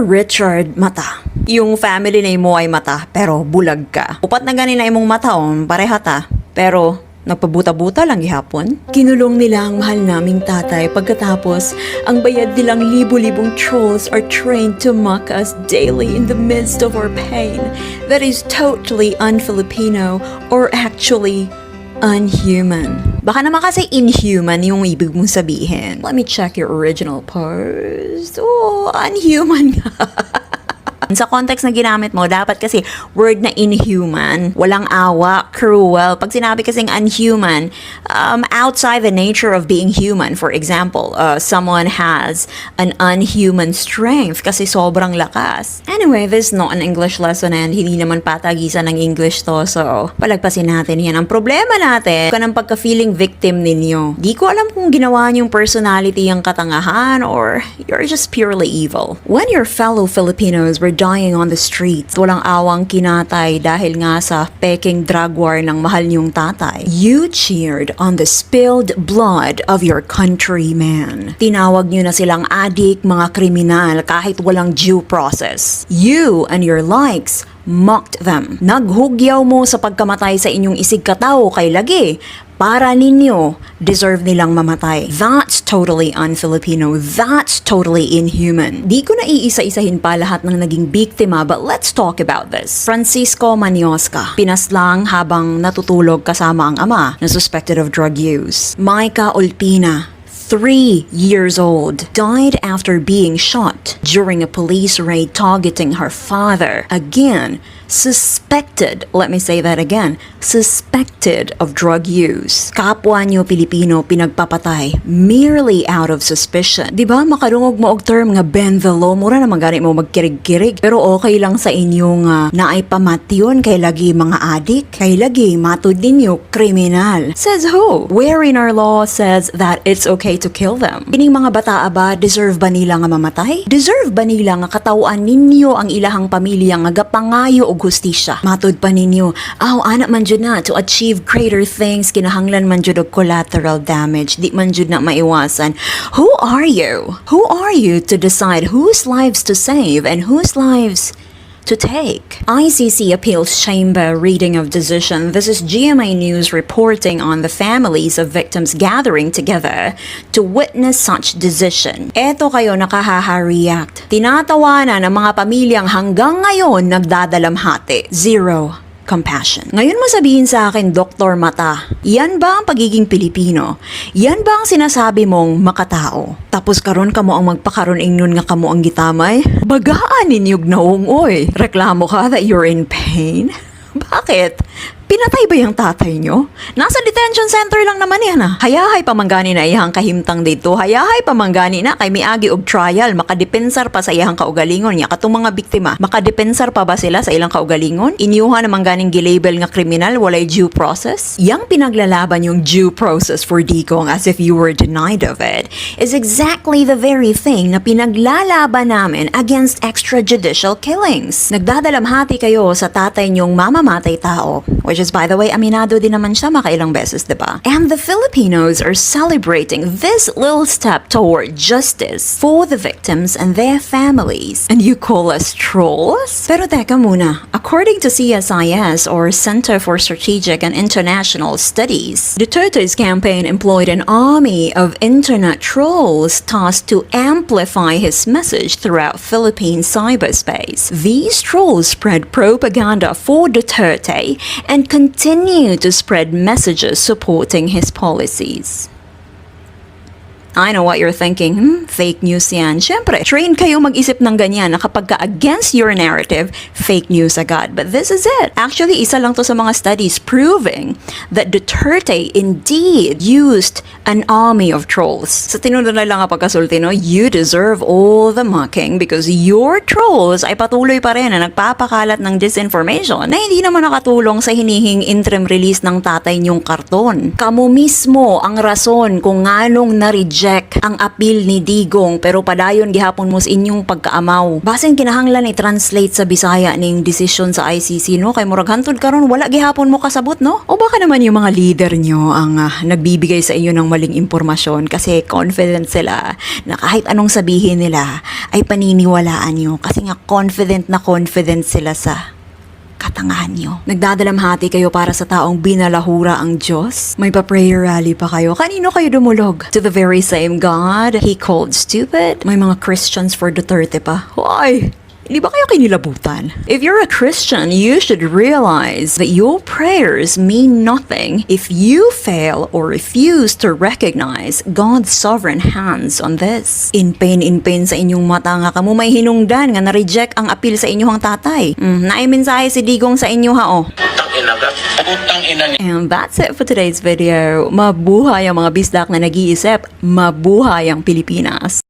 Richard Mata. Yung family name mo ay Mata, pero bulag ka. Upat na ganina imong mata pareha ta. Pero nagpabuta-buta lang gihapon. Kinulong nila ang mahal naming tatay pagkatapos ang bayad nilang libu-libong trolls are trained to mock us daily in the midst of our pain. That is totally un-Filipino or actually unhuman. Baka naman kasi inhuman yung ibig mong sabihin. Let me check your original post. Oh, unhuman nga. Sa context na ginamit mo, dapat kasi word na inhuman, walang awa, cruel. Pag sinabi kasing unhuman, outside the nature of being human. For example, someone has an unhuman strength kasi sobrang lakas. Anyway, this is not an English lesson and hindi naman patagisan ng English to, so palagpasin natin yan. Ang problema natin, kanang pagka-feeling victim ninyo. Di ko alam kung ginawa niyong personality ang katangahan or you're just purely evil. When your fellow Filipinos were dying on the streets, walang awang kinatay dahil nga sa peking drug war ng mahal niyong tatay, you cheered on the spilled blood of your countryman. Tinawag niyo na silang adik, mga kriminal kahit walang due process. You and your likes mocked them. Naghugyaw mo sa pagkamatay sa inyong isig katao kay lagi. Para ninyo, deserve nilang mamatay. That's totally un-Filipino. That's totally inhuman. Di ko na iisa-isahin pa lahat ng naging biktima, but let's talk about this. Francisco Maniosca, pinaslang habang natutulog kasama ang ama na suspected of drug use. Micah Olpina, 3 years old, died after being shot during a police raid targeting her father. Again, suspected, let me say that again, suspected of drug use. Kapwa nyo Pilipino pinagpapatay merely out of suspicion. Diba makarungog mo og term nga bend the law, mura na magani mo magkirig-kirig. Pero okay lang sa inyo naay pamatyon kay lagi mga adik, kay lagi matud ninyo kriminal. Says who? Where in our law says that it's okay to kill them? Kining mga bataa ba, deserve ba nila nga mamatay? Deserve ba nila nga katawaan ninyo ang ilahang pamilya nga gapangayo og hustisya? Matud pa ninyo, anak man jud na to achieve greater things, kinahanglan man jud og collateral damage, di man jud na maiwasan. Who are you? Who are you to decide whose lives to save and whose lives to take? ICC Appeals Chamber reading of decision. This is GMA News reporting on the families of victims gathering together to witness such decision. Eto kayo nakahaha-react. Tinatawanan ng mga pamilyang hanggang ngayon nagdadalamhati. Zero compassion. Ngayon mo sabihin sa akin, Dr. Mata, yan ba ang pagiging Pilipino? Yan ba ang sinasabi mong makatao? Tapos karon kamo ang magpakaron ingnon nga kamo ang gitamay? Bagaan ninyog naong oy. Reklamo ka that you're in pain? Bakit? Pinatay ba yung tatay nyo? Nasa detention center lang naman yan Hayahay pamanggani na iyang kahimtang dito. Hayahay pamanggani na kay miagi og trial. Makadepensar pa sa iyang kaugalingon. Nya katong mga biktima, makadepensar pa ba sila sa ilang kaugalingon? Inyuha namang ganing gilabel nga kriminal, walay due process? Yang pinaglalaban yung due process for Digong as if you were denied of it is exactly the very thing na pinaglalaban namin against extrajudicial killings. Nagdadalamhati kayo sa tatay nyong mamamatay tao, which is, by the way, aminado din naman siya makailang beses, diba? And the Filipinos are celebrating this little step toward justice for the victims and their families. And you call us trolls? Pero teka muna, according to CSIS, or Center for Strategic and International Studies, Duterte's campaign employed an army of internet trolls tasked to amplify his message throughout Philippine cyberspace. These trolls spread propaganda for Duterte and continue to spread messages supporting his policies. I know what you're thinking, fake news yan. Siyempre, train kayo mag-isip ng ganyan na kapag against your narrative, fake news agad. But this is it. Actually, isa lang to sa mga studies proving that Duterte indeed used an army of trolls. Sa tinunod na lang pagkasulti, no, you deserve all the mocking because your trolls ay patuloy pa rin na nagpapakalat ng disinformation na hindi naman nakatulong sa hinihing interim release ng tatay niyong karton. Kamu mismo ang rason kung nganong na-reject na-reject ang appeal ni Digong pero padayon gihapon mo sa inyong pagkaamaw. Basin kinahanglan i-translate sa Bisaya ning decision sa ICC no kay murag hantod karon wala gihapon mo kasabot no? O baka naman yung mga leader nyo ang nagbibigay sa inyo ng maling impormasyon kasi confident sila na kahit anong sabihin nila ay paniniwalaan nyo kasi nga confident sila sa katangahan nyo. Nagdadalamhati kayo para sa taong binalahura ang Diyos? May pa-prayer rally pa kayo? Kanino kayo dumulog? To the very same God He called stupid? May mga Christians for Duterte pa. Why? Hindi ba kayo kinilabutan? If you're a Christian, you should realize that your prayers mean nothing if you fail or refuse to recognize God's sovereign hands on this. In pain sa inyong mata nga kamo may hinungdan nga na-reject ang appeal sa inyong tatay. Naay mensahe si Digong sa inyo ha oh. And that's it for today's video. Mabuhay ang mga bisdak na nag-iisip. Mabuhay ang Pilipinas.